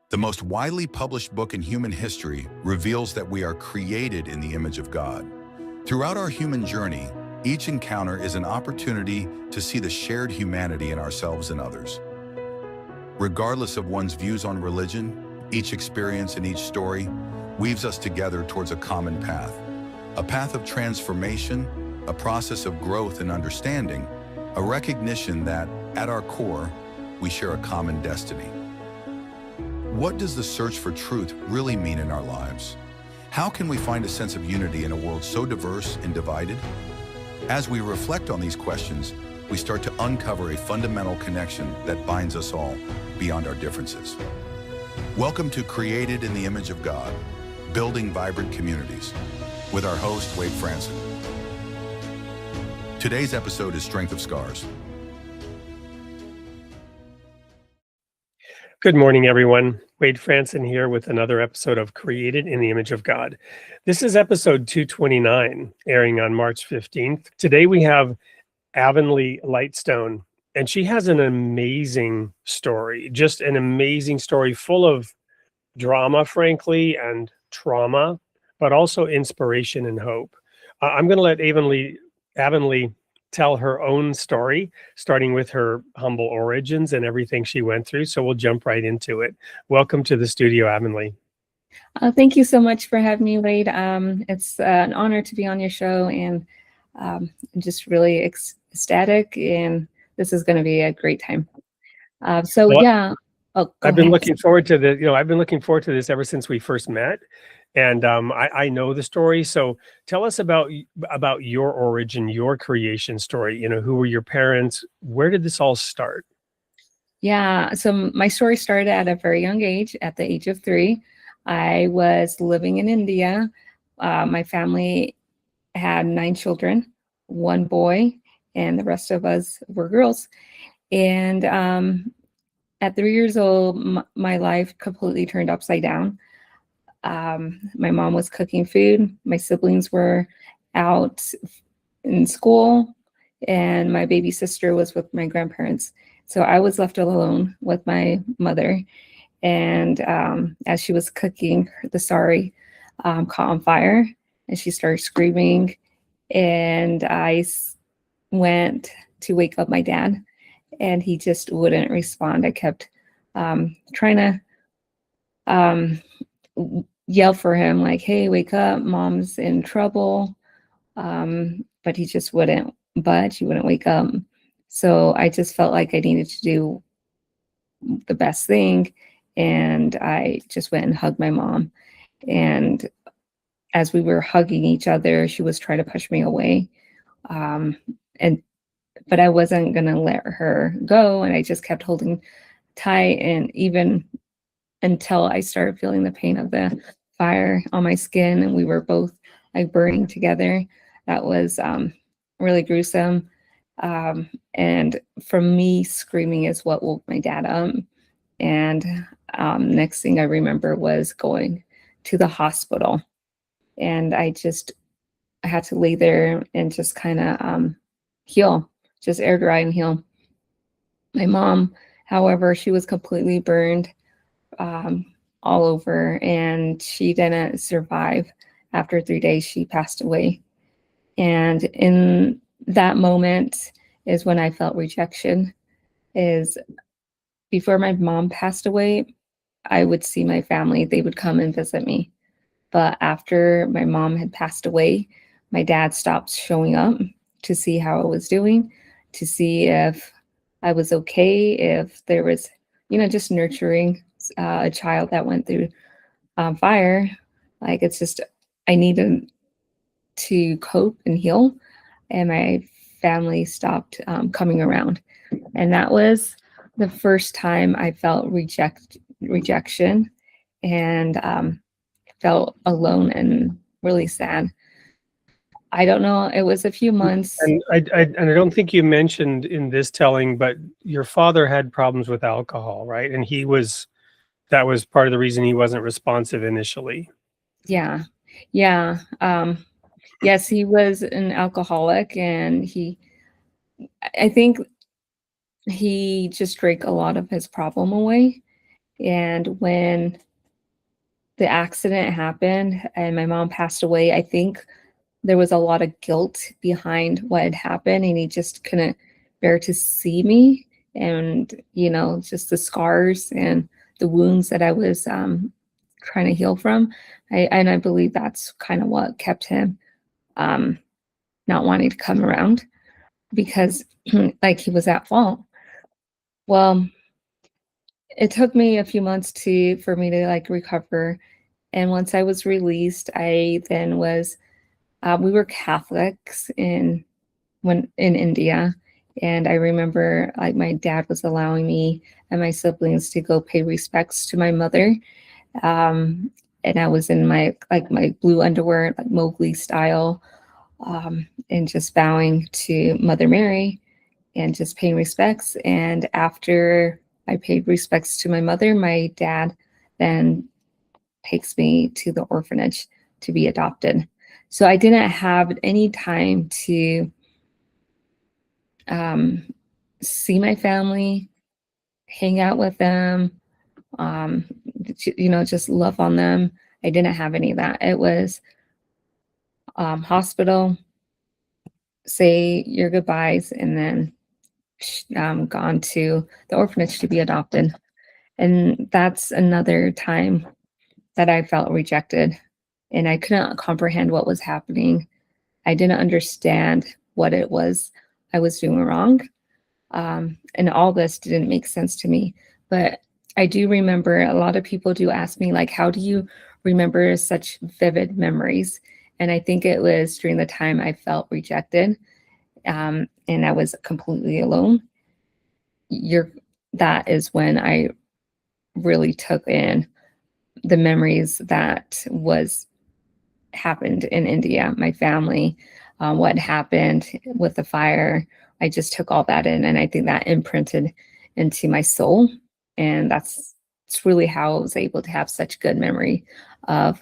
The most widely published book in human history reveals that we are created in the image of God. Throughout our human journey, each encounter is an opportunity to see the shared humanity in ourselves and others. Regardless of one's views on religion, each experience and each story weaves us together towards a common path. A path of transformation, a process of growth and understanding, a recognition that, at our core, we share a common destiny. What does the search for truth really mean in our lives? How can we find a sense of unity in a world so diverse and divided? As we reflect on these questions, we start to uncover a fundamental connection that binds us all beyond our differences. Welcome to Created in the Image of God, Building Vibrant Communities, with our host, Wade Franson. Today's episode is Strength of Scars. Good morning, everyone. Wade Franson here with another episode of Created in the Image of God. This is episode 229, airing on March 15th. Today we have Avonley Lightstone, and she has an amazing story, just an amazing story full of drama, frankly, and trauma, but also inspiration and hope. I'm going to let Avonley tell her own story, starting with her humble origins and everything she went through. So we'll jump right into it. Welcome to the studio, Avonley. Thank you so much for having me, Wade. It's an honor to be on your show, and I'm just really ecstatic, and this is going to be a great time. I've been looking forward to I've been looking forward to this ever since we first met. And I know the story. So tell us about your origin, your creation story. Who were your parents? Where did this all start? Yeah, so my story started at a very young age, at the age of 3. I was living in India. My family had 9 children, 1 boy, and the rest of us were girls. And at 3 years old, my life completely turned upside down. My mom was cooking food. My siblings were out in school, and my baby sister was with my grandparents. So I was left alone with my mother. And as she was cooking, the sari caught on fire, and she started screaming. And I went to wake up my dad, and he just wouldn't respond. I kept trying to yell for him, like, hey, wake up, mom's in trouble. But he just wouldn't budge. He wouldn't wake up. So I just felt like I needed to do the best thing. And I just went and hugged my mom. And as we were hugging each other, she was trying to push me away. But I wasn't going to let her go. And I just kept holding tight. And even until I started feeling the pain of the fire on my skin, and we were both like burning together. That was really gruesome. And from me screaming is what woke my dad up. And next thing I remember was going to the hospital. And I had to lay there and just kind of heal, just air dry and heal. My mom, however, she was completely burned all over, and she didn't survive. After 3 days, she passed away. And in that moment is when I felt rejection. Is before my mom passed away, I would see my family. They would come and visit me. But after my mom had passed away, my dad stopped showing up to see how I was doing, to see if I was okay, if there was, just nurturing a child that went through fire. Like, it's just, I needed to cope and heal, and my family stopped coming around. And that was the first time I felt rejection and felt alone and really sad. I don't know. It was a few months. And I don't think you mentioned in this telling, but your father had problems with alcohol, right? And that was part of the reason he wasn't responsive initially. Yeah. Yes, he was an alcoholic, and I think he just drank a lot of his problem away. And when the accident happened and my mom passed away, I think there was a lot of guilt behind what had happened, and he just couldn't bear to see me, and just the scars and the wounds that I was trying to heal from. I believe that's kind of what kept him um, not wanting to come around, because like he was at fault. Well, it took me a few months for me to like recover, and once I was released, I then was we were Catholics in India, and I remember like my dad was allowing me and my siblings to go pay respects to my mother, um, and I was in my blue underwear, like Mowgli style, and just bowing to Mother Mary and just paying respects. And after I paid respects to my mother, my dad then takes me to the orphanage to be adopted. So I didn't have any time to see my family, hang out with them, um, just love on them. I didn't have any of that. It was hospital, say your goodbyes, and then gone to the orphanage to be adopted. And that's another time that I felt rejected, and I couldn't comprehend what was happening. I didn't understand what it was I was doing wrong. And all this didn't make sense to me. But I do remember a lot of people do ask me, like, how do you remember such vivid memories? And I think it was during the time I felt rejected, and I was completely alone. That is when I really took in the memories that was happened in India, my family, what happened with the fire. I just took all that in, and I think that imprinted into my soul. And it's really how I was able to have such good memory of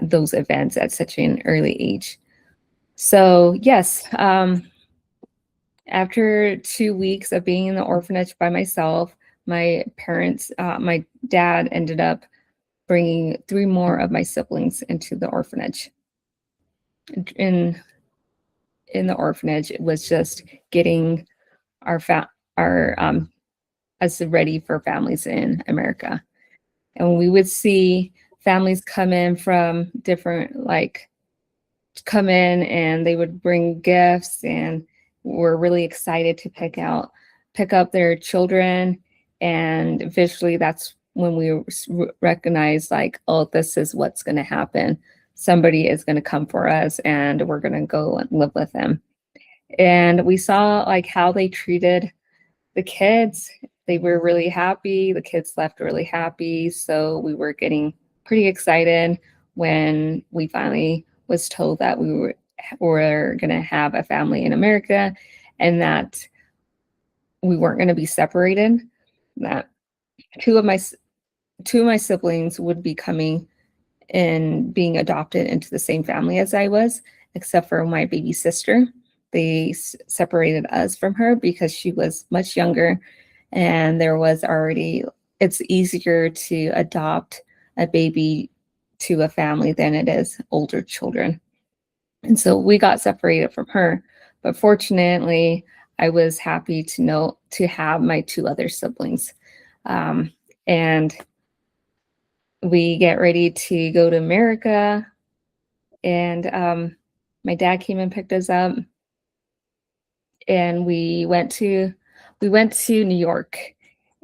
those events at such an early age. So yes, after 2 weeks of being in the orphanage by myself, my dad ended up bringing 3 more of my siblings into the orphanage. In the orphanage, it was just getting our us ready for families in America. And we would see families come in from different, like, come in, and they would bring gifts, and we're really excited to pick up their children. And visually, that's when we recognize, like, oh, this is what's going to happen. Somebody is going to come for us, and we're going to go and live with them. And we saw like how they treated the kids. They were really happy. The kids left really happy. So we were getting pretty excited when we finally was told that we were going to have a family in America, and that we weren't going to be separated. That two of my siblings would be coming and being adopted into the same family as I was, except for my baby sister. They separated us from her because she was much younger, and it's easier to adopt a baby to a family than it is older children. And so we got separated from her. But fortunately, I was happy to have my 2 other siblings. And we get ready to go to America, and my dad came and picked us up, and we went to New York.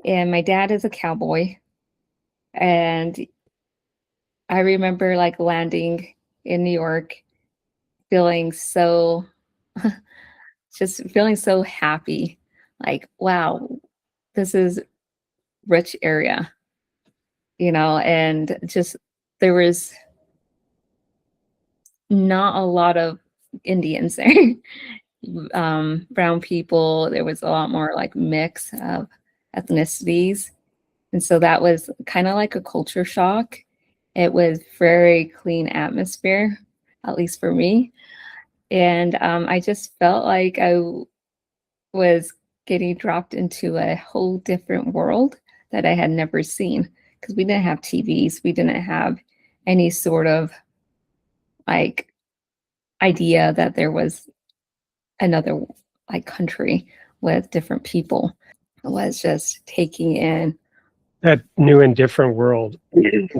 And my dad is a cowboy, and I remember like landing in New York, feeling so just feeling so happy, like, wow, this is rich area, and just there was not a lot of Indians there. Brown people, there was a lot more like mix of ethnicities. And so that was kind of like a culture shock. It was very clean atmosphere, at least for me. And I just felt like I was getting dropped into a whole different world that I had never seen, because we didn't have TVs. We didn't have any sort of like idea that there was another like country with different people. It was just taking in. That new and different world,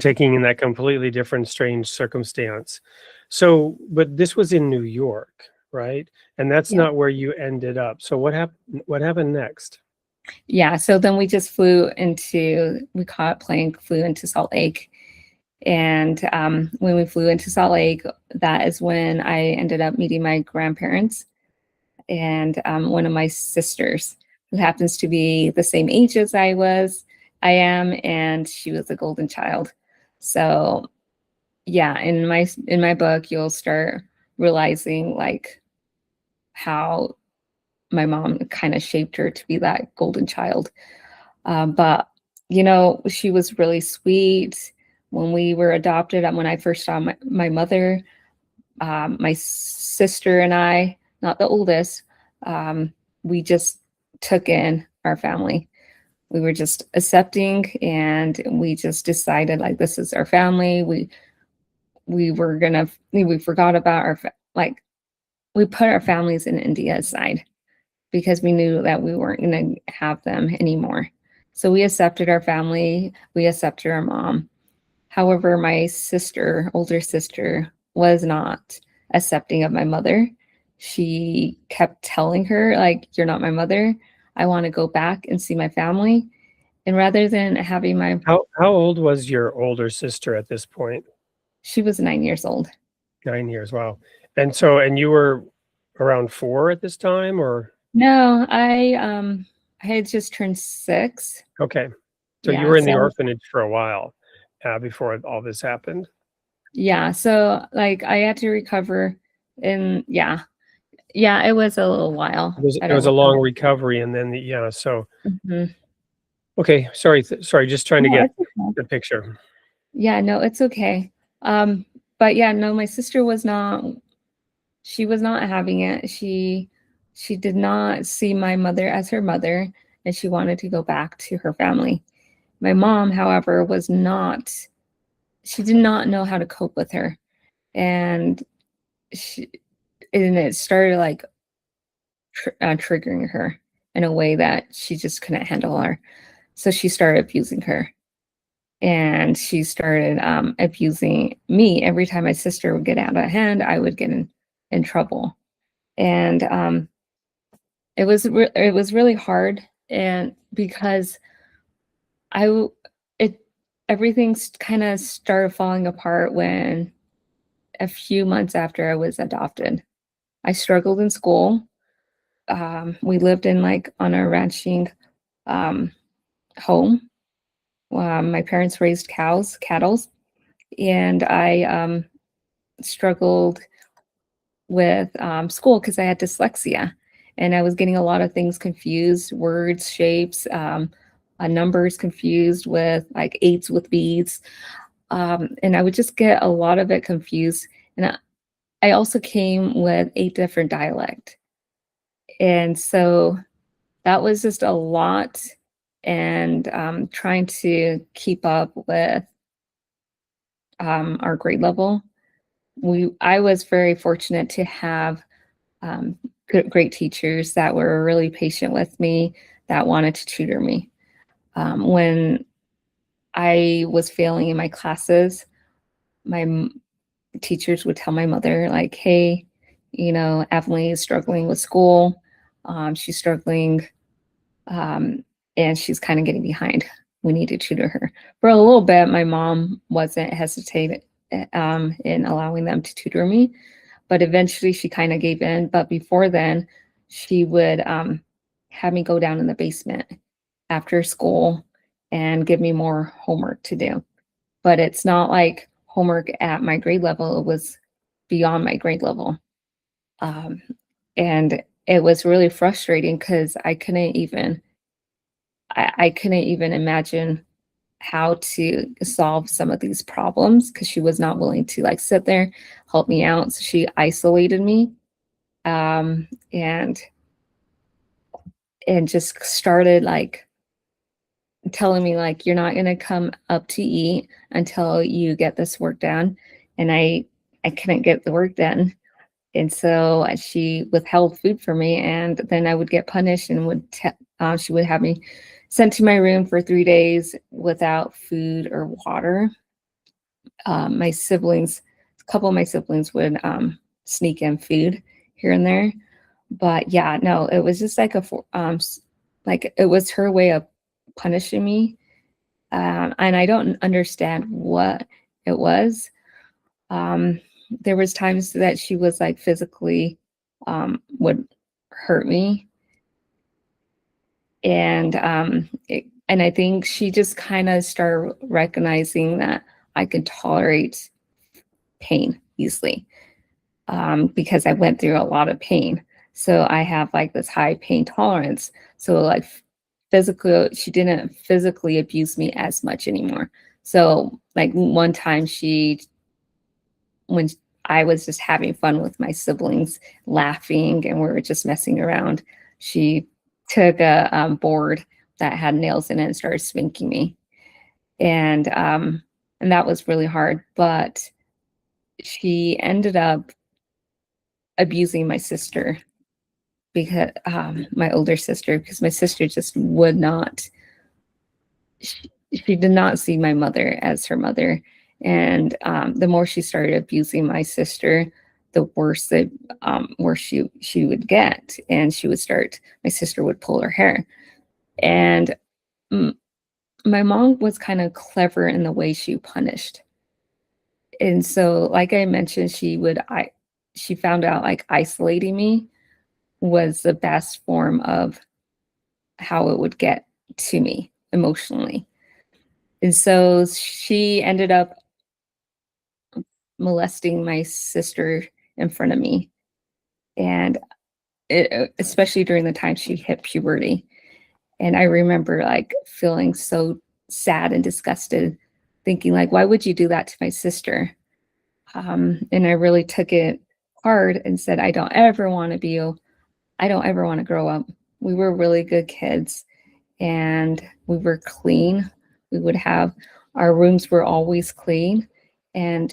taking in that completely different, strange circumstance. So, but this was in New York, right? And that's Yeah. not where you ended up. So what happened? What happened next? Yeah. So then we just we caught a plane, flew into Salt Lake. And when we flew into Salt Lake, that is when I ended up meeting my grandparents and one of my sisters, who happens to be the same age as I am, and she was a golden child. So yeah, in my book, you'll start realizing like how my mom kind of shaped her to be that golden child. But she was really sweet. When we were adopted, when I first saw my mother, my sister and I, not the oldest, we just took in our family. We were just accepting, and we just decided like this is our family. We forgot about like we put our families in India aside because we knew that we weren't going to have them anymore. So we accepted our family. We accepted our mom. However, my sister, older sister, was not accepting of my mother. She kept telling her, like, you're not my mother. I want to go back and see my family. And rather than having How old was your older sister at this point? she was 9 years old. 9 years. Wow. And you were around 4 at this time, or No, I had just turned 6. okay. So you Yeah, were in the so orphanage for a while before all this happened. yeah, so like I had to recover, and yeah, it was a little while that It I was a was. long recovery, and then yeah. So Mhm. okay, sorry, just trying to No, get it's okay. the picture. Yeah, no, it's okay. But yeah, no, my sister was not. She was not having it. She did not see my mother as her mother, and she wanted to go back to her family. My mom, however, was not. She did not know how to cope with her, and she and it started like triggering her in a way that she just couldn't handle her. So she started abusing her, and she started abusing me. Every time my sister would get out of hand, I would get in trouble, and it was really hard, and because I w- it everything kind of started falling apart when a few months after I was adopted. I struggled in school. We lived in like on a ranching um, home. My parents raised cattle, and I struggled with school because I had dyslexia, and I was getting a lot of things confused, words, shapes, numbers confused with like eights with beads, and I would just get a lot of it confused. And I also came with 8 different dialect, and so that was just a lot. And trying to keep up with our grade level. I was very fortunate to have great teachers that were really patient with me, that wanted to tutor me. When I was failing in my classes, teachers would tell my mother, like, hey, Avonley is struggling with school. She's struggling, and she's kind of getting behind. We need to tutor her. For a little bit, my mom wasn't hesitating in allowing them to tutor me, but eventually she kind of gave in. But before then, she would have me go down in the basement after school and give me more homework to do. But it's not like homework at my grade level, it was beyond my grade level. Um, and it was really frustrating because I couldn't even imagine how to solve some of these problems because she was not willing to like sit there, help me out. So she isolated me, um, and and just started like telling me like, you're not going to come up to eat until you get this work done. And I couldn't get the work done. And so she withheld food from me, and then I would get punished and she would have me sent to my room for 3 days without food or water. My siblings, a couple of my siblings would sneak in food here and there. But yeah, no, it was just like like it was her way of punishing me. And I don't understand what it was. There was times that she was like physically would hurt me. And and I think she just kind of started recognizing that I could tolerate pain easily, because I went through a lot of pain. So I have like this high pain tolerance. So like physically, she didn't physically abuse me as much anymore. So like one time when I was just having fun with my siblings, laughing, and we were just messing around, she took a board that had nails in it and started spanking me. And that was really hard. But she ended up abusing my sister, because my older sister, because my sister just would not, she did not see my mother as her mother. And the more she started abusing my sister, the worse she would get. And my sister would pull her hair. And my mom was kind of clever in the way she punished. And so, like I mentioned, she found out like isolating me was the best form of how it would get to me emotionally. And so she ended up molesting my sister in front of me. And especially during the time she hit puberty. And I remember like feeling so sad and disgusted, thinking like, why would you do that to my sister? And I really took it hard and said, I don't ever want to grow up. We were really good kids, and we were clean. Our rooms were always clean, and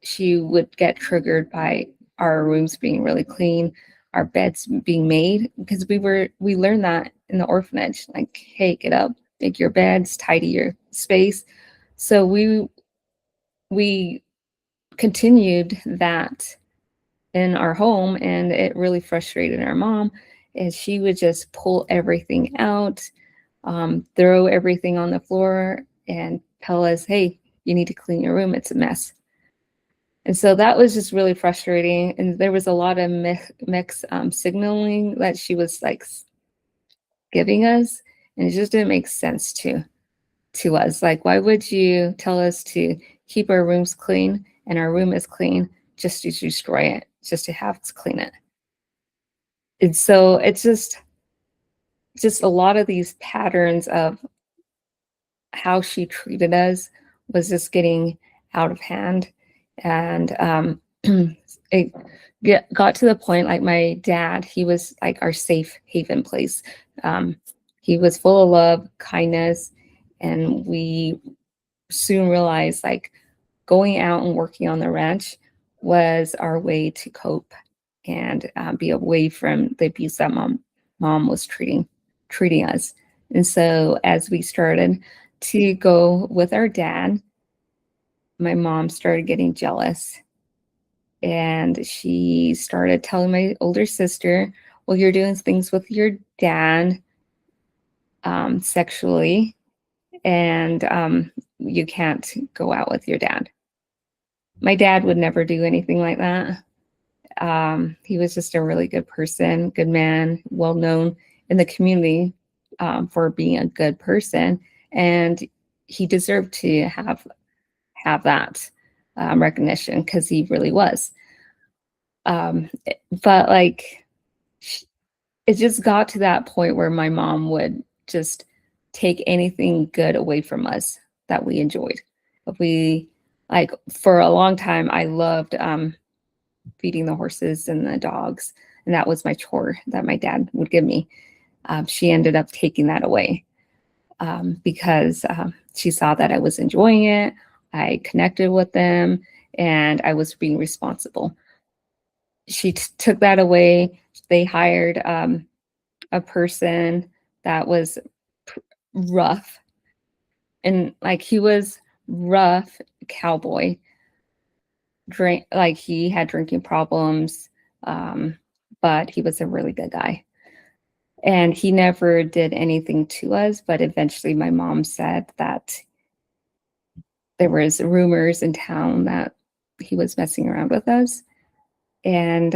she would get triggered by our rooms being really clean, our beds being made, because we learned that in the orphanage, like, hey, get up, make your beds, tidy your space. So we continued that in our home, and it really frustrated our mom. And she would just pull everything out, throw everything on the floor, and tell us, hey, you need to clean your room, it's a mess. And so that was just really frustrating. And there was a lot of mixed signaling that she was like giving us, and it just didn't make sense to us. Like, why would you tell us to keep our rooms clean, and our room is clean, just to destroy it, just to have us clean it? And so it's just a lot of these patterns of how she treated us was just getting out of hand. And it got to the point, like my dad, he was like our safe haven place. He was full of love, kindness, and we soon realized like going out and working on the ranch was our way to cope and be away from the abuse that mom was treating us. And so as we started to go with our dad, my mom started getting jealous, and she started telling my older sister, well, you're doing things with your dad sexually, and you can't go out with your dad. My dad would never do anything like that. He was just a really good person, good man, well known in the community for being a good person, and he deserved to have that recognition, because he really was. But like, it just got to that point where my mom would just take anything good away from us that we enjoyed. Like, for a long time, I loved feeding the horses and the dogs, and that was my chore that my dad would give me. She ended up taking that away. because she saw that I was enjoying it. I connected with them and I was being responsible. She took that away. They hired a person that was rough, and like he was rough cowboy. Drink, like he had drinking problems, but he was a really good guy. And he never did anything to us, but eventually my mom said that there was rumors in town that he was messing around with us, and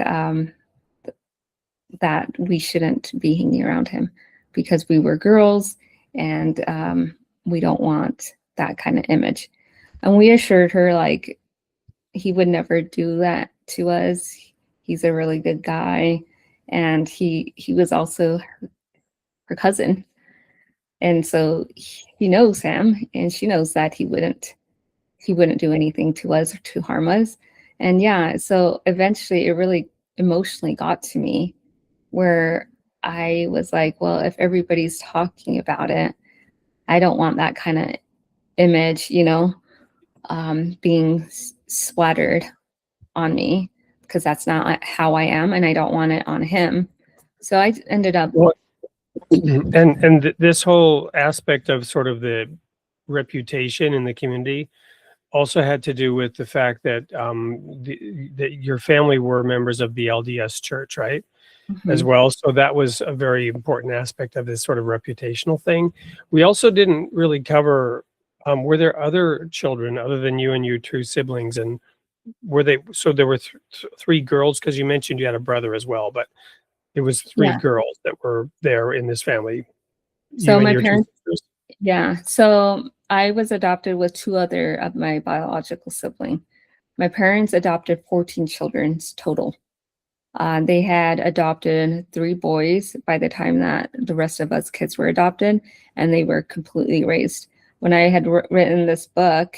that we shouldn't be hanging around him because we were girls, and we don't want that kind of image. And we assured her like he would never do that to us. He's a really good guy, and he was also her cousin, and so he knows him, and she knows that he wouldn't do anything to us or to harm us. And yeah, so eventually it really emotionally got to me where I was like, well, if everybody's talking about it, I don't want that kind of image, being splattered on me, because that's not how I am, and I don't want it on him. So I ended up. Well, and this whole aspect of sort of the reputation in the community also had to do with the fact that that your family were members of the LDS Church, right? As well. So that was a very important aspect of this sort of reputational thing. We also didn't really cover, were there other children other than you and your two siblings? And were they, so there were three girls, because you mentioned you had a brother as well, but it was three Yeah. girls that were there in this family. So my two parents, sisters. yeah. So I was adopted with two other of my biological sibling. My parents adopted 14 children total. They had adopted 3 boys by the time that the rest of us kids were adopted, and they were completely raised. When I had written this book,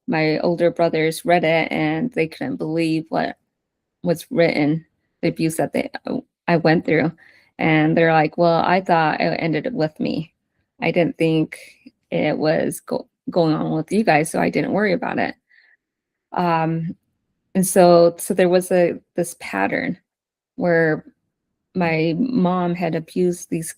my older brothers read it and they couldn't believe what was written, the abuse that I went through. And they're like, well, I thought it ended with me. I didn't think it was going on with you guys, so I didn't worry about it. And so there was this pattern where my mom had abused these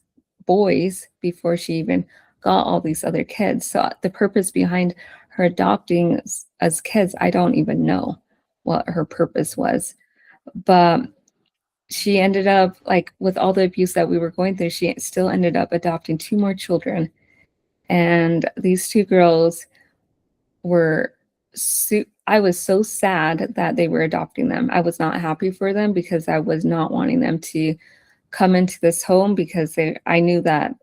boys before she even got all these other kids. So the purpose behind her adopting as kids, I don't even know what her purpose was. But she ended up, like, with all the abuse that we were going through, she still ended up adopting 2 more children. And these 2 girls were I was so sad that they were adopting them. I was not happy for them because I was not wanting them to come into this home, because I knew that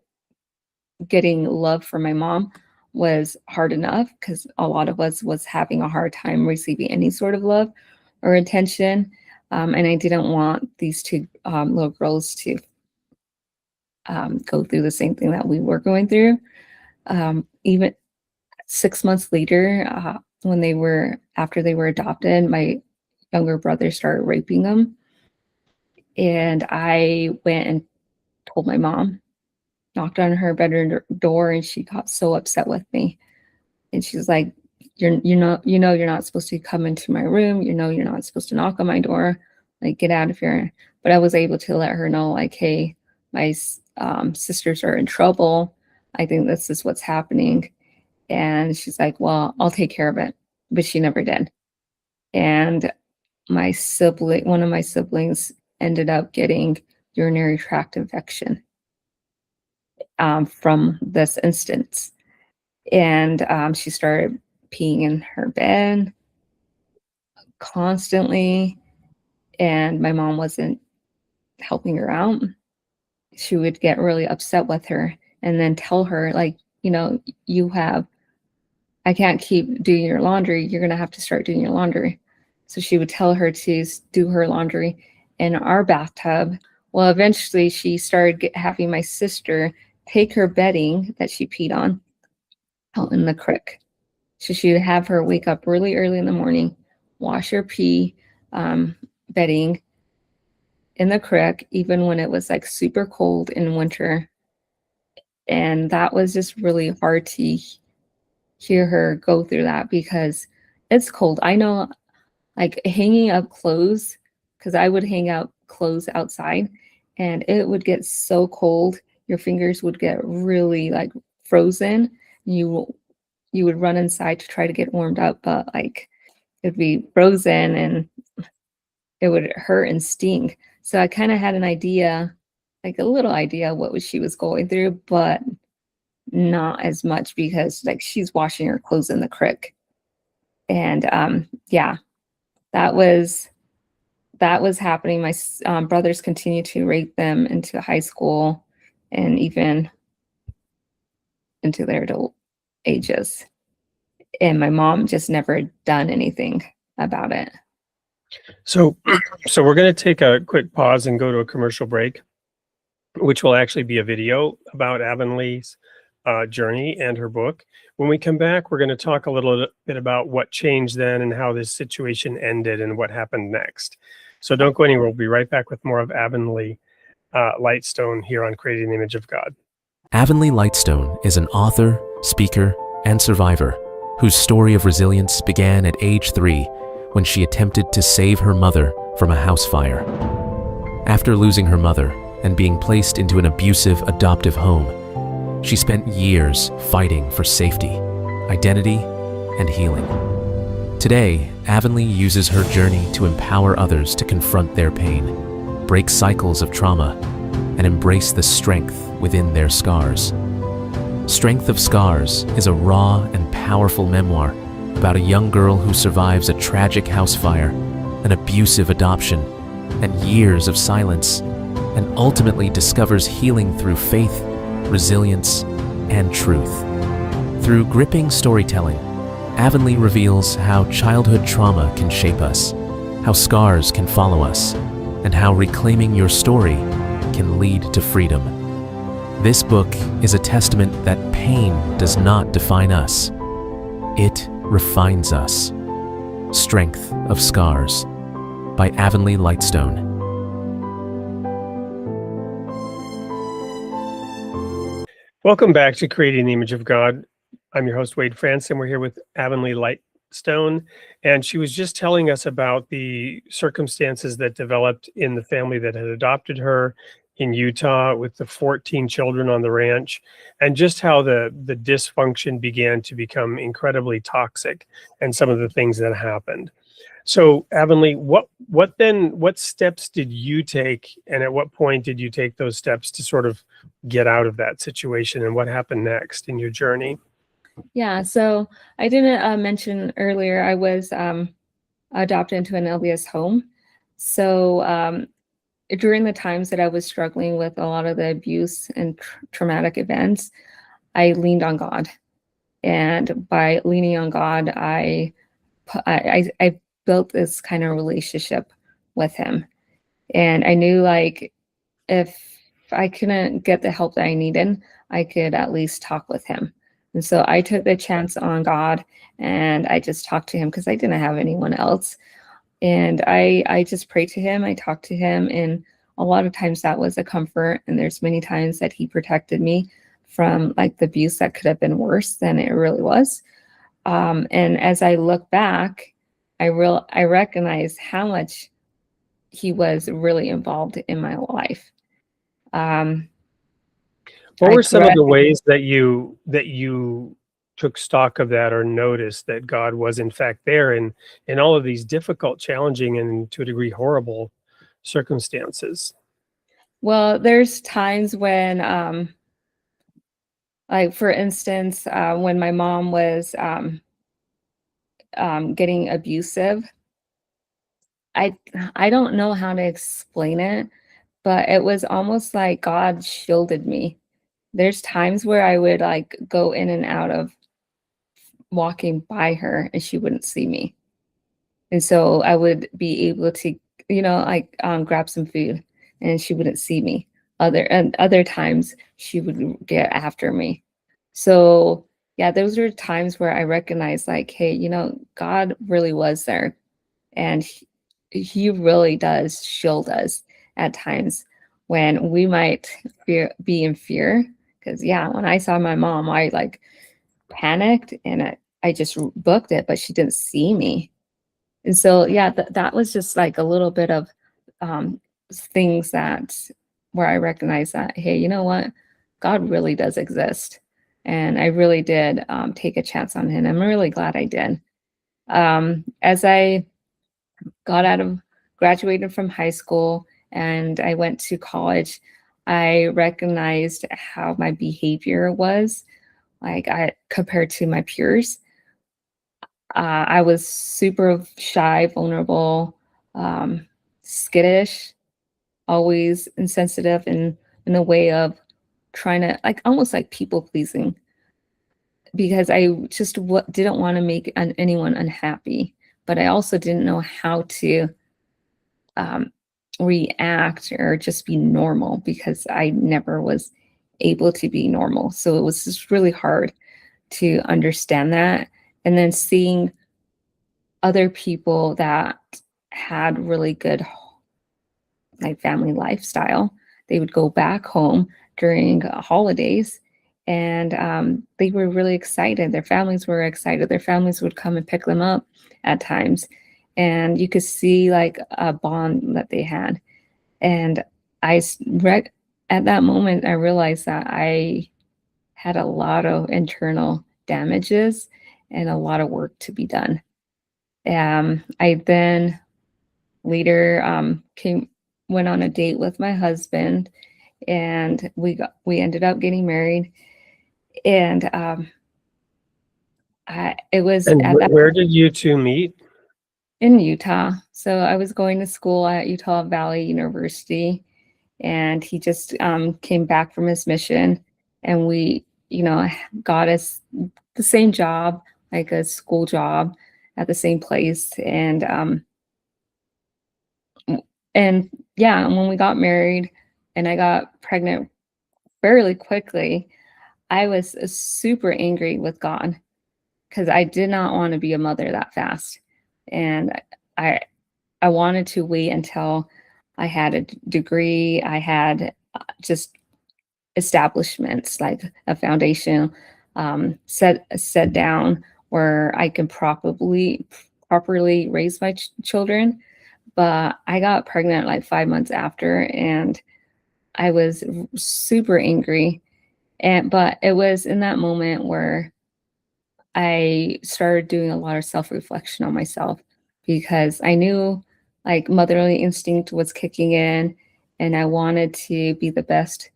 getting love from my mom was hard enough, because a lot of us was having a hard time receiving any sort of love or attention. And I didn't want these 2 little girls to go through the same thing that we were going through. Even 6 months later, after they were adopted, my younger brother started raping them. And I went and told my mom, knocked on her bedroom door, and she got so upset with me. And she's like, you're not supposed to come into my room. You're not supposed to knock on my door. Like, get out of here. But I was able to let her know, like, hey, my sisters are in trouble. I think this is what's happening. And she's like, well, I'll take care of it. But she never did. And one of my siblings ended up getting urinary tract infection from this instance. And she started peeing in her bed constantly. And my mom wasn't helping her out. She would get really upset with her and then tell her, like, I can't keep doing your laundry. You're going to have to start doing your laundry. So she would tell her to do her laundry in our bathtub. Well, eventually she started having my sister take her bedding that she peed on out in the creek. So she would have her wake up really early in the morning, wash her pee bedding in the creek, even when it was like super cold in winter. And that was just really hard to hear her go through that because it's cold. I know, like hanging up clothes, because I would hang out clothes outside and it would get so cold. Your fingers would get really like frozen. You would run inside to try to get warmed up, but like it'd be frozen and it would hurt and sting. So I kind of had an idea, like a little idea what she was going through, but not as much because like she's washing her clothes in the creek. And yeah, that was happening. My brothers continued to rape them into high school and even into their adult ages. And my mom just never done anything about it. So, so we're going to take a quick pause and go to a commercial break, which will actually be a video about Avonley's journey and her book. When we come back, we're going to talk a little bit about what changed then and how this situation ended and what happened next. So don't go anywhere. We'll be right back with more of Avonley Lightstone here on Creating the Image of God. Avonley Lightstone is an author, speaker, and survivor whose story of resilience began at age 3 when she attempted to save her mother from a house fire. After losing her mother and being placed into an abusive adoptive home, she spent years fighting for safety, identity, and healing. Today, Avonley uses her journey to empower others to confront their pain, break cycles of trauma, and embrace the strength within their scars. Strength of Scars is a raw and powerful memoir about a young girl who survives a tragic house fire, an abusive adoption, and years of silence, and ultimately discovers healing through faith, resilience, and truth. Through gripping storytelling, Avonley reveals how childhood trauma can shape us, how scars can follow us, and how reclaiming your story can lead to freedom. This book is a testament that pain does not define us. It refines us. Strength of Scars by Avonley Lightstone. Welcome back to Creating the Image of God. I'm your host, Wade Franson. We're here with Avonley Lightstone, and she was just telling us about the circumstances that developed in the family that had adopted her in Utah with the 14 children on the ranch, and just how the dysfunction began to become incredibly toxic and some of the things that happened. So Avonley, what steps did you take, and at what point did you take those steps to sort of get out of that situation, and what happened next in your journey? Yeah, so I didn't mention earlier, I was adopted into an LDS home. So during the times that I was struggling with a lot of the abuse and traumatic events, I leaned on God. And by leaning on God, I built this kind of relationship with him. And I knew like if I couldn't get the help that I needed, I could at least talk with him. And so I took the chance on God and I just talked to him because I didn't have anyone else. And I just prayed to him. I talked to him, and a lot of times that was a comfort. And there's many times that he protected me from like the abuse that could have been worse than it really was. And as I look back, I recognize how much he was really involved in my life. What were some of the ways that you took stock of that or noticed that God was in fact there in all of these difficult, challenging, and to a degree horrible circumstances? Well, there's times when, like for instance, when my mom was getting abusive, I don't know how to explain it, but it was almost like God shielded me. There's times where I would like go in and out of walking by her and she wouldn't see me. And so I would be able to, like grab some food and she wouldn't see me. Other times she would get after me. So yeah, those are times where I recognized like, hey, God really was there. And he really does shield us at times when we might be in fear, Because yeah, when I saw my mom, I like panicked and I just booked it, but she didn't see me. And so yeah, that was just like a little bit of um, things that where I recognized that, hey, you know what, God really does exist, and I really did take a chance on him. I'm really glad I did. As I got out of graduated from high school and I went to college, I recognized how my behavior was like I compared to my peers. I was super shy, vulnerable, skittish, always insensitive in a way of trying to like almost like people pleasing because I just didn't want to make anyone unhappy, but I also didn't know how to um, react or just be normal because I never was able to be normal. So it was just really hard to understand that. And then seeing other people that had really good like family lifestyle, they would go back home during holidays and they were really excited. Their families were excited. Their families would come and pick them up at times. And you could see like a bond that they had. And at that moment, I realized that I had a lot of internal damages and a lot of work to be done. I then later went on a date with my husband, and we ended up getting married. And it was And at that where did you two meet? in Utah. So I was going to school at Utah Valley University, and he just came back from his mission, and we, got us the same job, like a school job at the same place, and yeah, when we got married, and I got pregnant fairly quickly, I was super angry with God because I did not want to be a mother that fast, and I I wanted to wait until I had a degree. I had just establishments like a foundation set down where I can properly raise my children. But I got pregnant like 5 months after, and I was super angry. But it was in that moment where I started doing a lot of self-reflection on myself because I knew like motherly instinct was kicking in and I wanted to be the best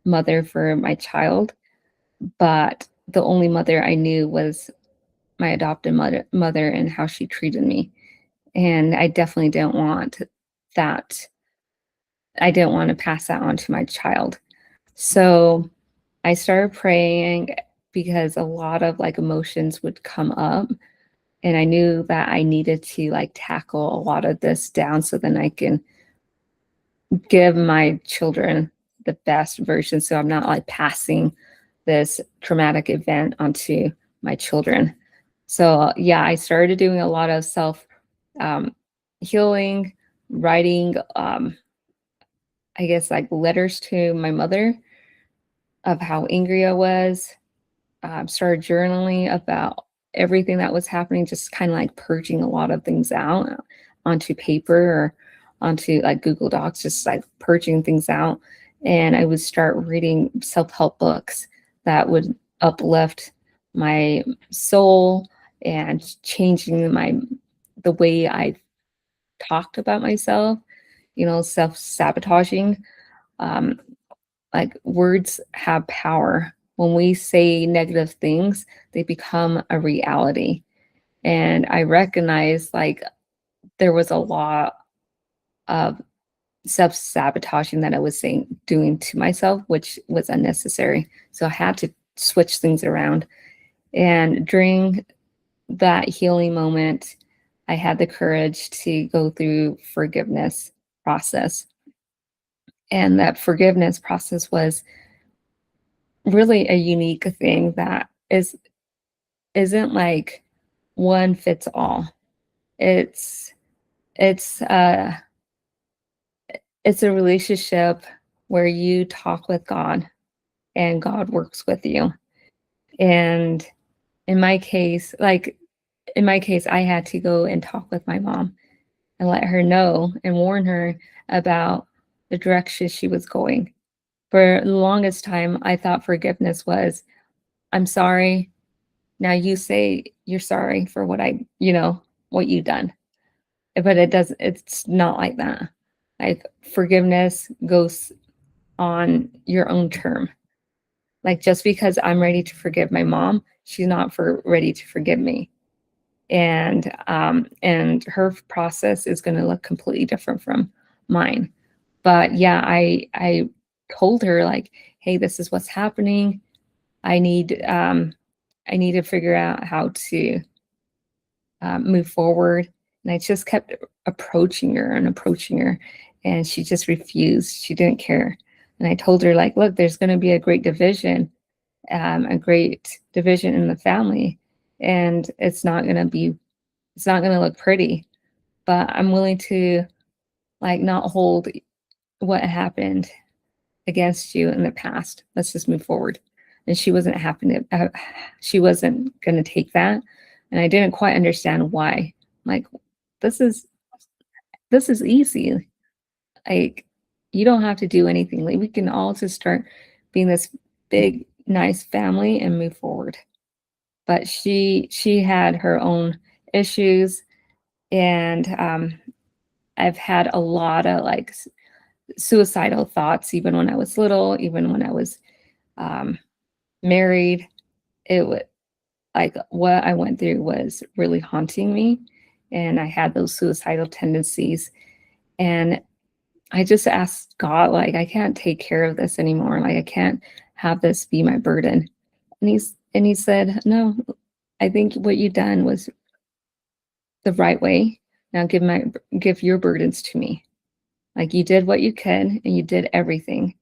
mother for my child. But the only mother I knew was my adopted mother and how she treated me. And I definitely didn't want that. I didn't want to pass that on to my child. So I started praying because a lot of like emotions would come up, and I knew that I needed to like tackle a lot of this down so then I can give my children the best version so I'm not like passing this traumatic event onto my children. So yeah, I started doing a lot of self healing, writing I guess like letters to my mother of how angry I was. Started journaling about everything that was happening, just kind of like purging a lot of things out onto paper or onto like Google Docs, just like purging things out. And I would start reading self-help books that would uplift my soul and changing the way I talked about myself, self-sabotaging. Um, like words have power. When we say negative things, they become a reality. And I recognize like there was a lot of self-sabotaging that I was doing to myself, which was unnecessary. So I had to switch things around. And during that healing moment, I had the courage to go through forgiveness process. And that forgiveness process was really a unique thing that isn't like one fits all. It's it's uh it's a relationship where you talk with God and God works with you. And in my case, I had to go and talk with my mom and let her know and warn her about the direction she was going. For the longest time, I thought forgiveness was, I'm sorry. Now you say you're sorry for what what you've done. But it's not like that. Like, forgiveness goes on your own term. Like, just because I'm ready to forgive my mom, she's not ready to forgive me. And her process is going to look completely different from mine. But yeah, I told her, like, hey, this is what's happening. I need to figure out how to move forward. And I just kept approaching her, and she just refused. She didn't care. And I told her, like, look, there's going to be a great division in the family, and it's not going to look pretty. But I'm willing to, like, not hold what happened against you in the past. Let's just move forward. And she wasn't she wasn't going to take that. And I didn't quite understand why. Like, this is easy. Like, you don't have to do anything. Like, we can all just start being this big, nice family and move forward. But she had her own issues, and I've had a lot of, like, suicidal thoughts, even when I was little, even when I was married. It would, like, what I went through was really haunting me, and I had those suicidal tendencies. And I just asked God, like, I can't take care of this anymore. Like, I can't have this be my burden. And he said, no, I think what you've done was the right way. Now give your burdens to me. Like, you did what you could, and you did everything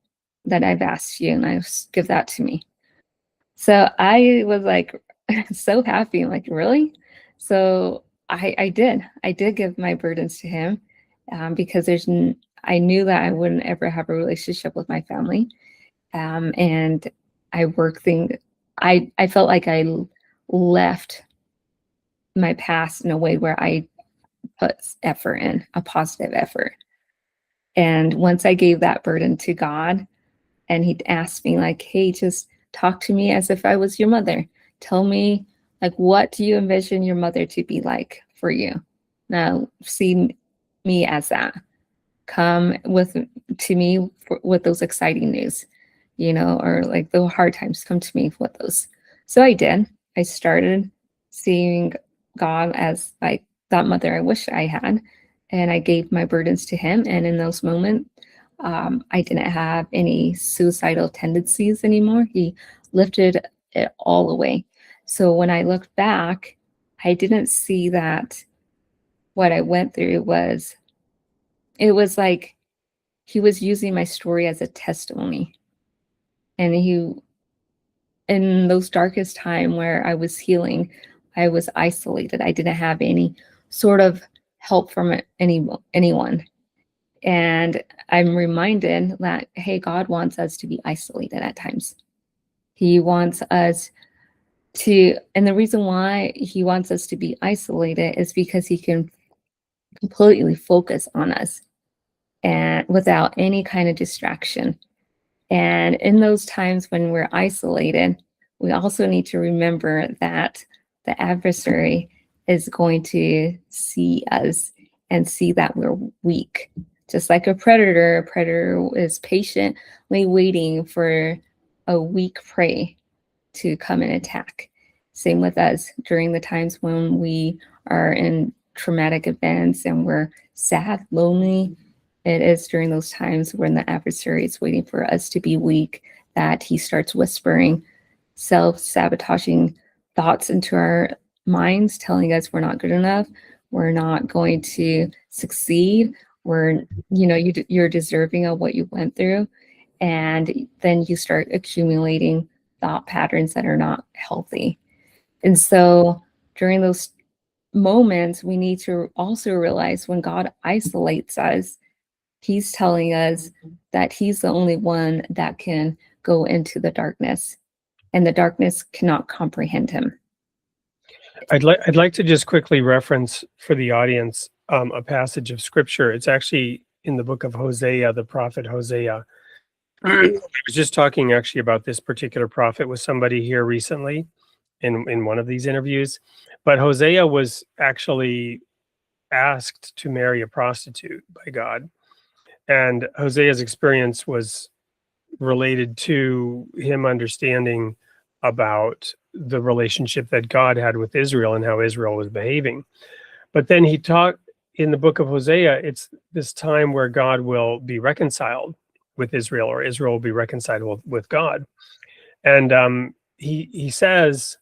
that I've asked you, and I give that to me. So I was, like, so happy. I'm like, really? So I did give my burdens to him, because I knew that I wouldn't ever have a relationship with my family. And I felt like I left my past in a way where I put effort in, a positive effort. And once I gave that burden to God, and he asked me, like, hey, just talk to me as if I was your mother. Tell me, like, what do you envision your mother to be like for you? Now, see me as that. Come to me with those exciting news, or, like, the hard times, come to me with those. So I did. I started seeing God as, like, that mother I wish I had, and I gave my burdens to him. And in those moments, I didn't have any suicidal tendencies anymore. He lifted it all away. So when I looked back, I didn't see that what I went through it was like he was using my story as a testimony. And in those darkest time where I was healing, I was isolated. I didn't have any sort of help from anyone. And I'm reminded that, hey, God wants us to be isolated at times. He wants us to, and the reason why he wants us to be isolated is because he can completely focus on us and without any kind of distraction. And in those times when we're isolated, we also need to remember that the adversary is going to see us and see that we're weak. Just like a predator is patiently waiting for a weak prey to come and attack. Same with us during the times when we are in traumatic events and we're sad, lonely. It is during those times when the adversary is waiting for us to be weak that he starts whispering self-sabotaging thoughts into our minds, telling us we're not good enough, we're not going to succeed, you're deserving of what you went through. And then you start accumulating thought patterns that are not healthy. And so during those moments, we need to also realize when God isolates us, he's telling us that he's the only one that can go into the darkness, and the darkness cannot comprehend him. I'd like to just quickly reference for the audience a passage of scripture. It's actually in the book of Hosea, the prophet Hosea. I was just talking actually about this particular prophet with somebody here recently in one of these interviews. But Hosea was actually asked to marry a prostitute by God. And Hosea's experience was related to him understanding about the relationship that God had with Israel and how Israel was behaving. But then he talked in the book of Hosea, it's this time where God will be reconciled with Israel, or Israel will be reconciled with God. And he says,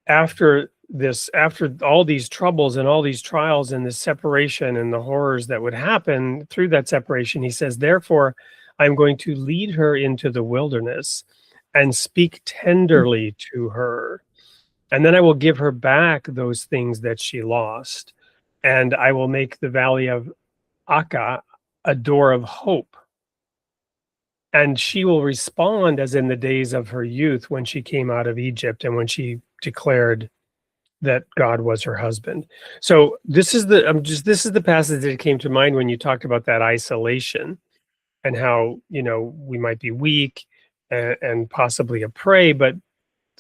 after all these troubles and all these trials and this separation and the horrors that would happen through that separation, he says, therefore, I'm going to lead her into the wilderness and speak tenderly to her. And then I will give her back those things that she lost. And I will make the valley of Akka a door of hope. And she will respond as in the days of her youth when she came out of Egypt and when she declared that God was her husband. So this is the passage that came to mind when you talked about that isolation and how, we might be weak and possibly a prey, but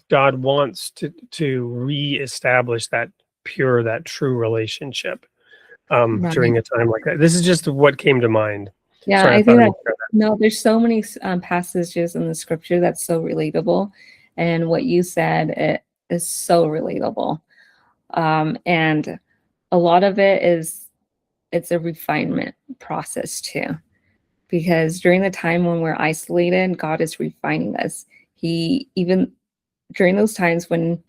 God wants to reestablish that pure, that true relationship during a time like that. This is just what came to mind. Yeah, Sorry, I think no, there's so many passages in the scripture that's so relatable, and what you said, it is so relatable. And a lot of it's a refinement process too, because during the time when we're isolated, God is refining us. Even during those times when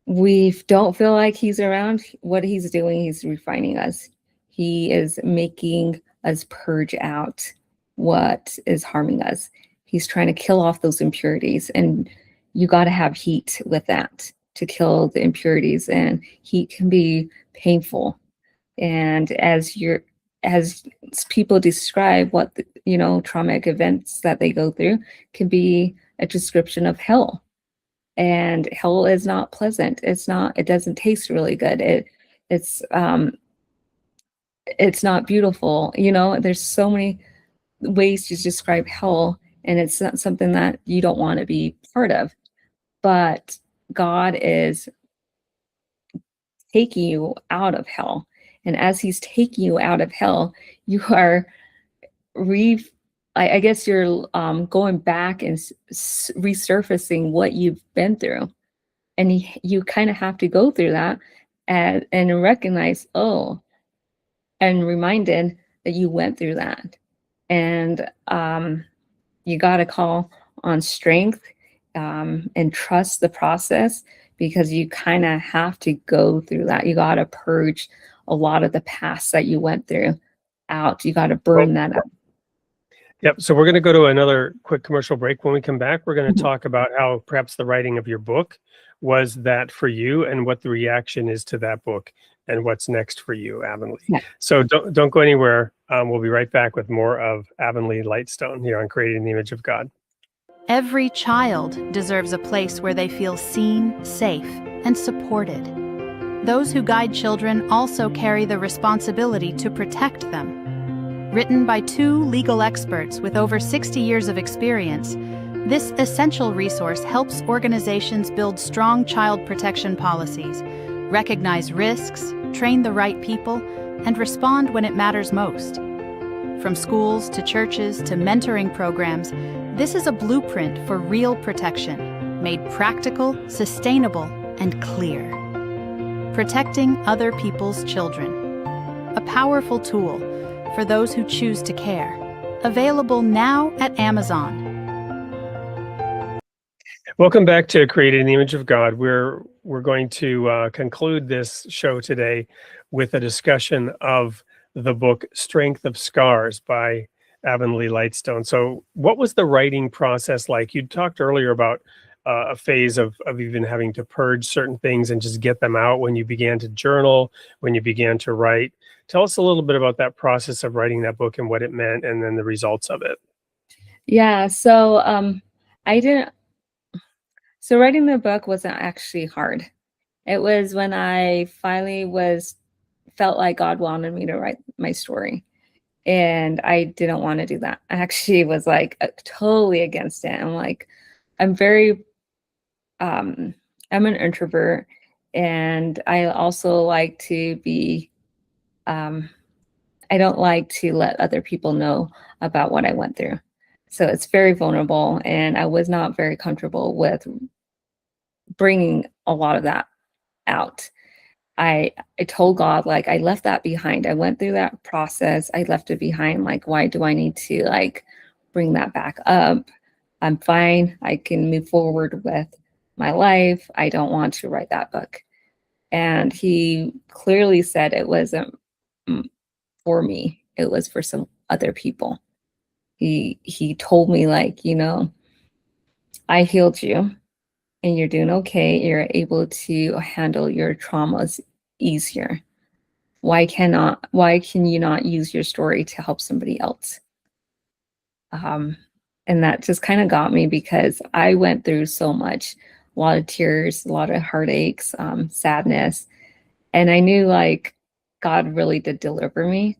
we don't feel like he's around, what he's doing, he's refining us. He is making us purge out what is harming us. He's trying to kill off those impurities, and you got to have heat with that to kill the impurities, and heat can be painful. And as people describe what traumatic events that they go through, can be a description of hell. And hell is not pleasant. It doesn't taste really good. It's not beautiful. There's so many ways to describe hell, and it's not something that you don't want to be part of. But God is taking you out of hell. And as he's taking you out of hell, you are I guess you're going back and resurfacing what you've been through. And you kind of have to go through that and recognize, and reminded that you went through that. And you got to call on strength and trust the process, because you kind of have to go through that. You got to purge a lot of the past that you went through out. You got to burn that up. Yep. So we're going to go to another quick commercial break. When we come back, we're going to talk about how perhaps the writing of your book was that for you, and what the reaction is to that book, and what's next for you, Avonley. Yeah. So don't go anywhere. We'll be right back with more of Avonley Lightstone here on Created in the Image of God. Every child deserves a place where they feel seen, safe, and supported. Those who guide children also carry the responsibility to protect them. Written by 2 legal experts with over 60 years of experience, this essential resource helps organizations build strong child protection policies, recognize risks, train the right people, and respond when it matters most. From schools to churches to mentoring programs, this is a blueprint for real protection, made practical, sustainable, and clear. Protecting other people's children. A powerful tool for those who choose to care. Available now at Amazon. Welcome back to Created in the Image of God. We're going to conclude this show today with a discussion of the book Strength of Scars by Avonley Lightstone. So what was the writing process like? You talked earlier about a phase of even having to purge certain things and just get them out when you began to journal, when you began to write. Tell us a little bit about that process of writing that book and what it meant, and then the results of it. Yeah, so I didn't so writing the book wasn't actually hard. It was when I finally felt like God wanted me to write my story. And I didn't want to do that. I actually was like totally against it. I'm like, I'm very I'm an introvert, and I also like to be I don't like to let other people know about what I went through. So it's very vulnerable, and I was not very comfortable with bringing a lot of that out. I told God, like, I left that behind. I went through that process. I left it behind. Like, why do I need to like bring that back up? I'm fine. I can move forward with my life. I don't want to write that book. And he clearly said it wasn't for me. It was for some other people. He told me, like, I healed you and you're doing okay. You're able to handle your traumas easier. Why can you not use your story to help somebody else? And that just kind of got me, because I went through so much, a lot of tears, a lot of heartaches, sadness. And I knew, like, God really did deliver me.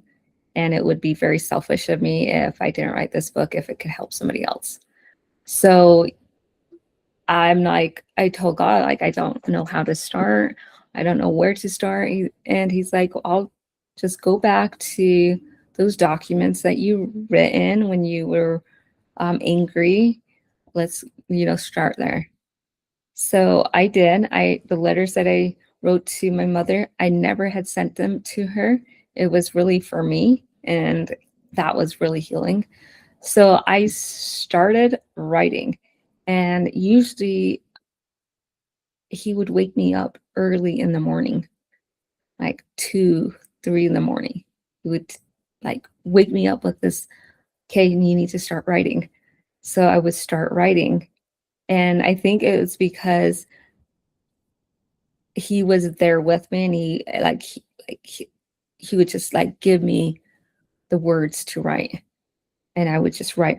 And it would be very selfish of me if I didn't write this book, if it could help somebody else. So I told God, like, I don't know how to start. I don't know where to start. And he's like, I'll just go back to those documents that you written when you were angry. Let's, start there. So I did. The letters that I wrote to my mother, I never had sent them to her. It was really for me, and that was really healing. So I started writing, and usually he would wake me up early in the morning, like 2, 3 in the morning. He would like wake me up with this, okay, you need to start writing. So I would start writing. And I think it was because he was there with me, and he would just like give me the words to write. And I would just write.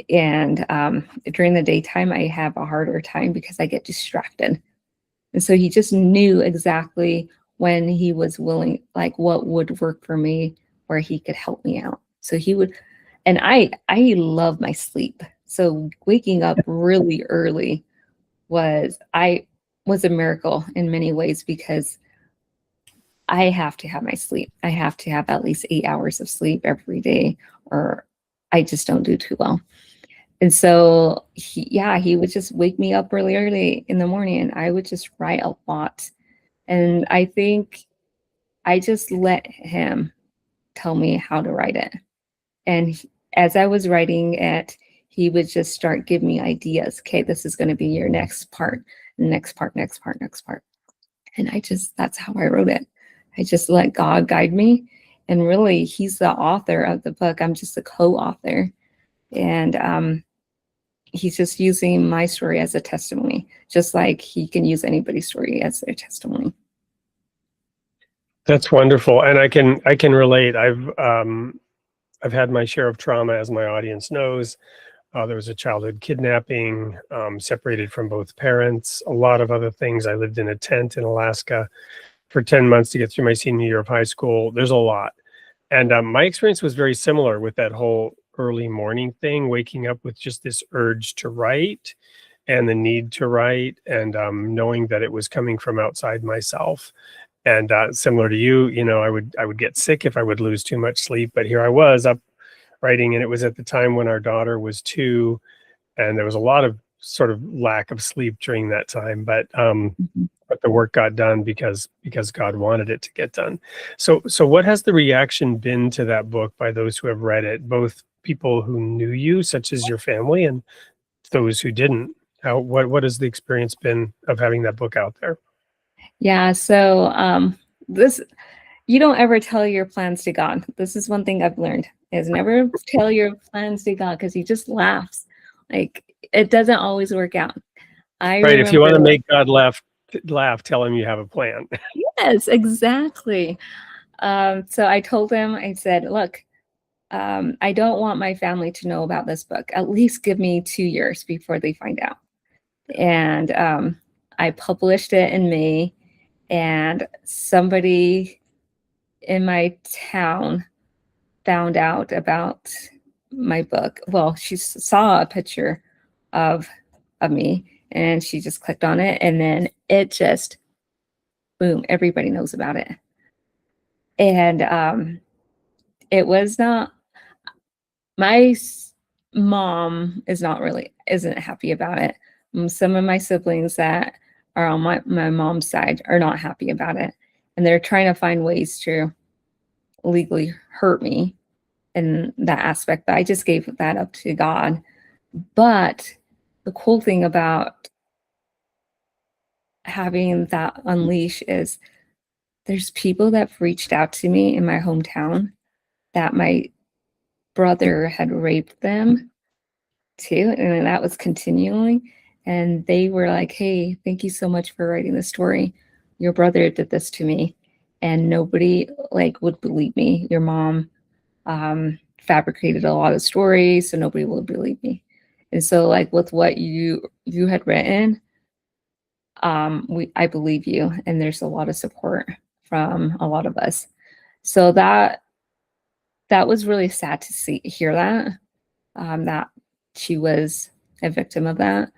And during the daytime, I have a harder time because I get distracted. And so he just knew exactly when he was willing, like what would work for me, where he could help me out. So he would, and I love my sleep. So waking up really early was a miracle in many ways, because I have to have my sleep. I have to have at least 8 hours of sleep every day, or I just don't do too well. And so he would just wake me up really early in the morning, and I would just write a lot. And I think I just let him tell me how to write it. And as I was writing it, he would just start giving me ideas. Okay, this is going to be your next part, next part. And that's how I wrote it. I just let God guide me. And really, he's the author of the book. I'm just a co-author. And he's just using my story as a testimony, just like he can use anybody's story as their testimony. That's wonderful. And I can relate. I've had my share of trauma, as my audience knows. There was a childhood kidnapping, separated from both parents, a lot of other things. I lived in a tent in Alaska for 10 months to get through my senior year of high school. There's a lot. And my experience was very similar with that whole early morning thing, waking up with just this urge to write and the need to write, and knowing that it was coming from outside myself. And similar to you, I would get sick if I would lose too much sleep. But here I was up writing, and it was at the time when our daughter was 2, and there was a lot of sort of lack of sleep during that time. But the work got done because God wanted it to get done. So what has the reaction been to that book by those who have read it, both people who knew you, such as your family, and those who didn't? What has the experience been of having that book out there? Yeah, so you don't ever tell your plans to God. This is one thing I've learned, is never tell your plans to God, because he just laughs. Like, it doesn't always work out. Right. If you want to make God laugh, tell him you have a plan. Yes, exactly. So I told him, I said, look, I don't want my family to know about this book. At least give me 2 years before they find out. And I published it in May, and somebody in my town found out about my book. Well, she saw a picture of me, and she just clicked on it, and then it just, boom, everybody knows about it. And it was not, my mom isn't happy about it. Some of my siblings that are on my mom's side are not happy about it, and they're trying to find ways to legally hurt me in that aspect. But I just gave that up to God. But the cool thing about having that unleash is there's people that have reached out to me in my hometown that my brother had raped them too, and that was continuing. And they were like, hey, thank you so much for writing the story. Your brother did this to me, and nobody would believe me. Your mom fabricated a lot of stories, so nobody would believe me. And so with what you had written, I believe you, and there's a lot of support from a lot of us. So that was really sad to hear that she was a victim of that.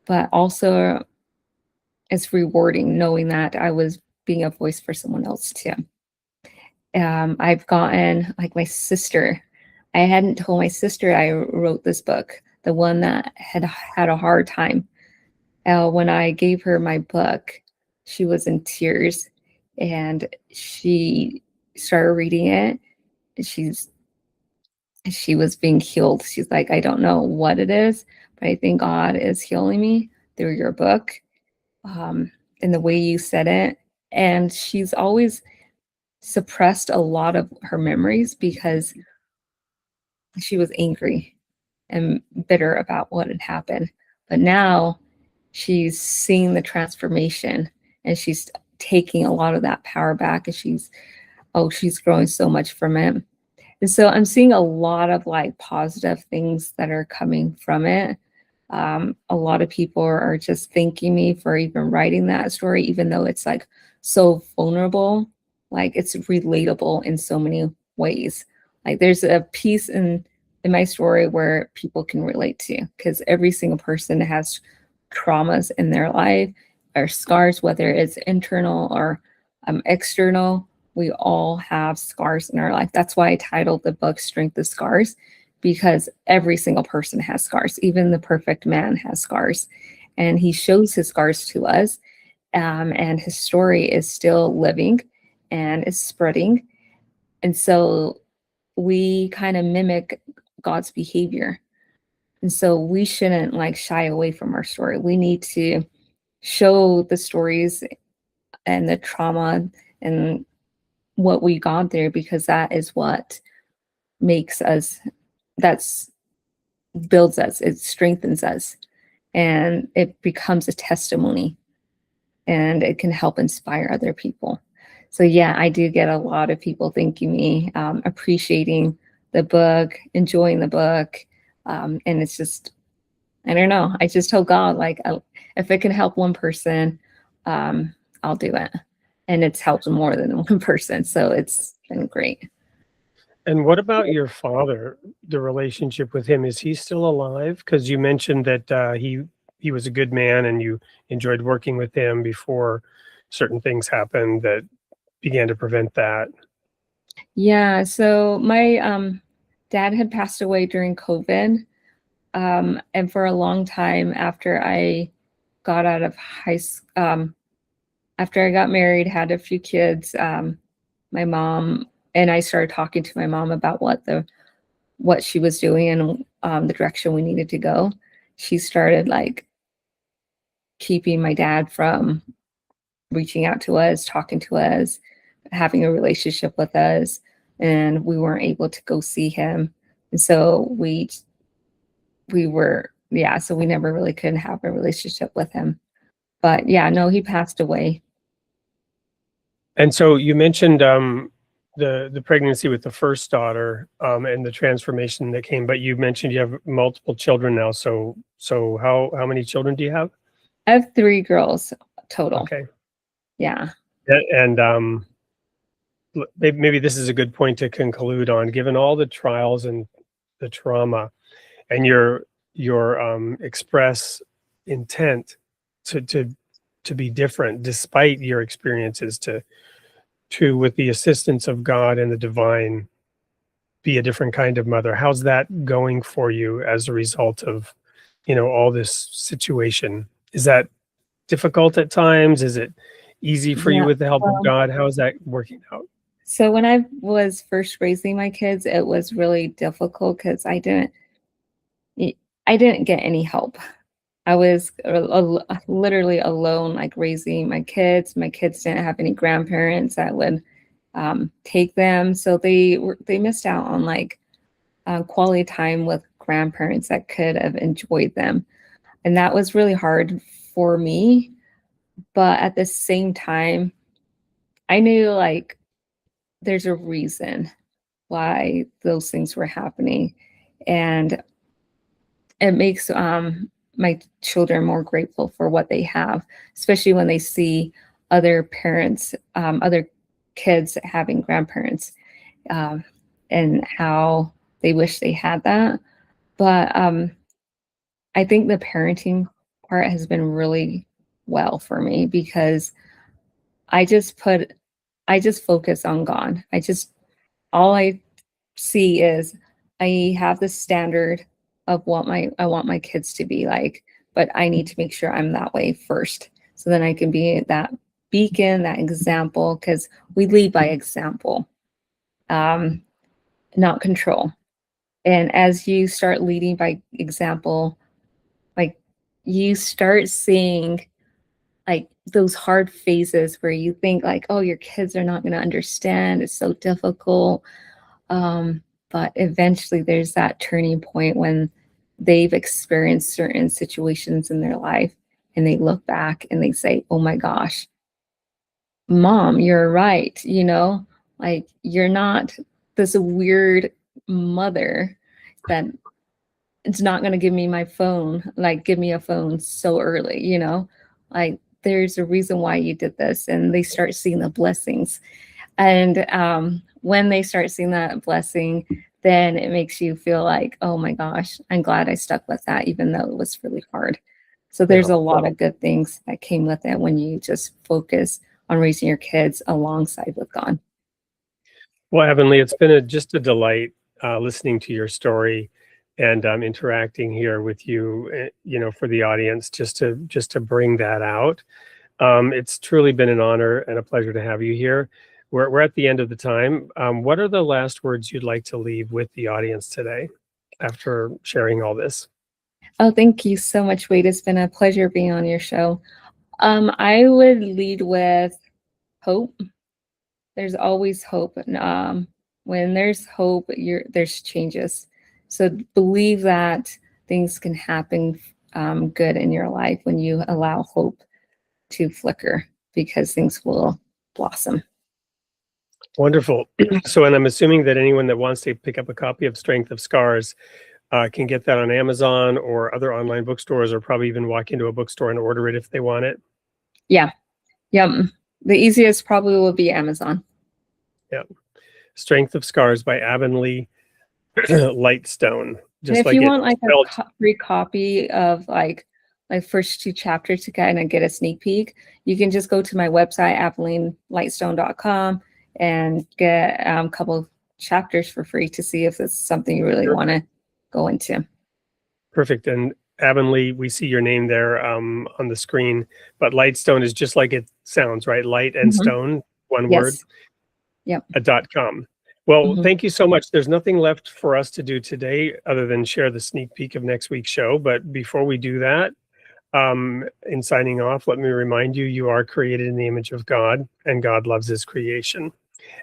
But also it's rewarding knowing that I was being a voice for someone else too. I've gotten my sister. I hadn't told my sister I wrote this book, the one that had a hard time. When I gave her my book, she was in tears, and she started reading it. She was being healed. She's like, I don't know what it is, but I think God is healing me through your book, and the way you said it. And she's always suppressed a lot of her memories because she was angry and bitter about what had happened. But now she's seeing the transformation, and she's taking a lot of that power back, and she's growing so much from it. And so I'm seeing a lot of positive things that are coming from it. A lot of people are just thanking me for even writing that story, even though it's so vulnerable. It's relatable in so many ways. There's a piece in my story where people can relate to, because every single person has traumas in their life or scars, whether it's internal or external. We all have scars in our life. That's why I titled the book Strength of Scars, because every single person has scars. Even the perfect man has scars, and he shows his scars to us. And his story is still living and is spreading. And so we kind of mimic God's behavior. And so we shouldn't shy away from our story. We need to show the stories and the trauma and what we got there, because that is what makes us, builds us, it strengthens us, and it becomes a testimony, and it can help inspire other people. So yeah, I do get a lot of people thanking me, appreciating the book, enjoying the book. And it's just, I don't know. I just told God, if it can help one person, I'll do it. And it's helped more than one person. So it's been great. And what about your father, the relationship with him? Is he still alive? Because you mentioned that he was a good man and you enjoyed working with him before certain things happened that began to prevent that. Yeah. So my dad had passed away during COVID. And for a long time after I got out of high school, after I got married, had a few kids, my mom and I started talking to my mom about what she was doing and the direction we needed to go. She started keeping my dad from reaching out to us, talking to us, having a relationship with us, and we weren't able to go see him. And so we never really could have a relationship with him. But yeah, no, he passed away. And so you mentioned the pregnancy with the first daughter, and the transformation that came, but you mentioned you have multiple children now. So how many children do you have? I have 3 girls total. Okay. Yeah. And maybe this is a good point to conclude on, given all the trials and the trauma and your express intent to be different despite your experiences, to with the assistance of God and the divine, be a different kind of mother. How's that going for you as a result of, all this situation? Is that difficult at times? Is it easy for you Yeah. with the help of God? How is that working out? So when I was first raising my kids, it was really difficult because I didn't get any help. I was literally alone, like raising my kids. My kids didn't have any grandparents that would take them, so they missed out on like quality time with grandparents that could have enjoyed them, and that was really hard for me. But at the same time, I knew like there's a reason why those things were happening, and it makes my children more grateful for what they have, especially when they see other parents, other kids having grandparents, and how they wish they had that. But I think the parenting part has been really well for me because I just focus on God. All I see is I have the standard of what I want my kids to be like, but I need to make sure I'm that way first, so then I can be that beacon, that example, because we lead by example, not control. And as you start leading by example, like you start seeing like those hard phases where you think like, oh, your kids are not going to understand. It's so difficult. But eventually there's that turning point when they've experienced certain situations in their life and they look back and they say, oh my gosh, Mom, you're right. Like you're not this weird mother that it's not going to give me my phone, like give me a phone so early, like there's a reason why you did this. And they start seeing the blessings. And when they start seeing that blessing, then it makes you feel like, oh my gosh, I'm glad I stuck with that, even though it was really hard. So there's a lot of good things that came with it when you just focus on raising your kids alongside with God. Well, Avonley, it's been just a delight listening to your story and interacting here with you, for the audience, just to bring that out. It's truly been an honor and a pleasure to have you here. We're at the end of the time. What are the last words you'd like to leave with the audience today after sharing all this? Oh, thank you so much, Wade. It's been a pleasure being on your show. I would lead with hope. There's always hope. And when there's hope, there's changes. So believe that things can happen good in your life when you allow hope to flicker, because things will blossom. Wonderful. So, and I'm assuming that anyone that wants to pick up a copy of Strength of Scars can get that on Amazon or other online bookstores, or probably even walk into a bookstore and order it if they want it. Yeah. Yep. The easiest probably will be Amazon. Yeah. Strength of Scars by Avonley Lightstone. And if you want like a free copy of like my first 2 chapters to kind of get a sneak peek, you can just go to my website, avonleylightstone.com, and get a couple of chapters for free to see if it's something you really want to go into. Perfect. And Avonley, we see your name there on the screen, but Lightstone is just like it sounds, right? Light and stone, one word. Yep. .com. Well, thank you so much. There's nothing left for us to do today other than share the sneak peek of next week's show. But before we do that, in signing off, let me remind you, you are created in the image of God, and God loves his creation.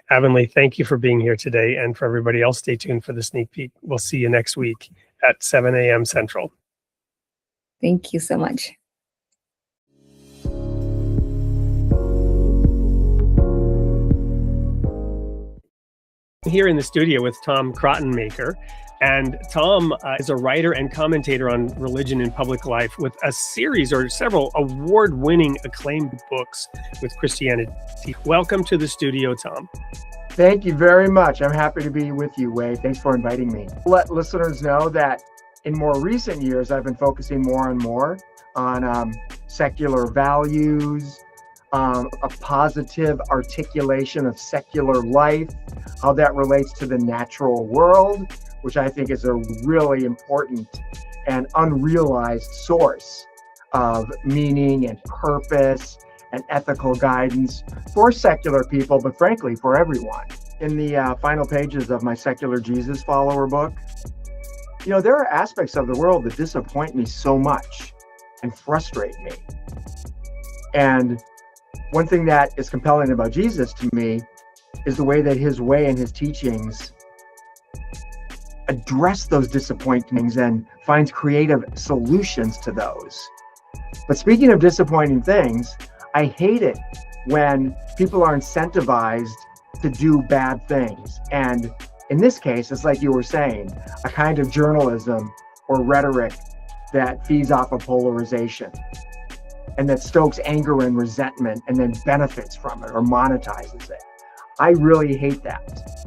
Avonley, thank you for being here today. And for everybody else, stay tuned for the sneak peek. We'll see you next week at 7 a.m. Central. Thank you so much. here in the studio with Tom Crottenmaker. And Tom is a writer and commentator on religion and public life with a series or several award-winning acclaimed books with Christianity. Welcome to the studio, Tom. Thank you very much. I'm happy to be with you, Wade. Thanks for inviting me. Let listeners know that in more recent years, I've been focusing more on secular values, a positive articulation of secular life, how that relates to the natural world, which I think is a really important and unrealized source of meaning and purpose and ethical guidance for secular people, but frankly, for everyone. In the final pages of my Secular Jesus Follower book, there are aspects of the world that disappoint me so much and frustrate me. And one thing that is compelling about Jesus to me is the way that his way and his teachings address those disappointments and finds creative solutions to those. But speaking of disappointing things, I hate it when people are incentivized to do bad things. And in this case, it's like you were saying, a kind of journalism or rhetoric that feeds off of polarization and that stokes anger and resentment and then benefits from it or monetizes it. I really hate that.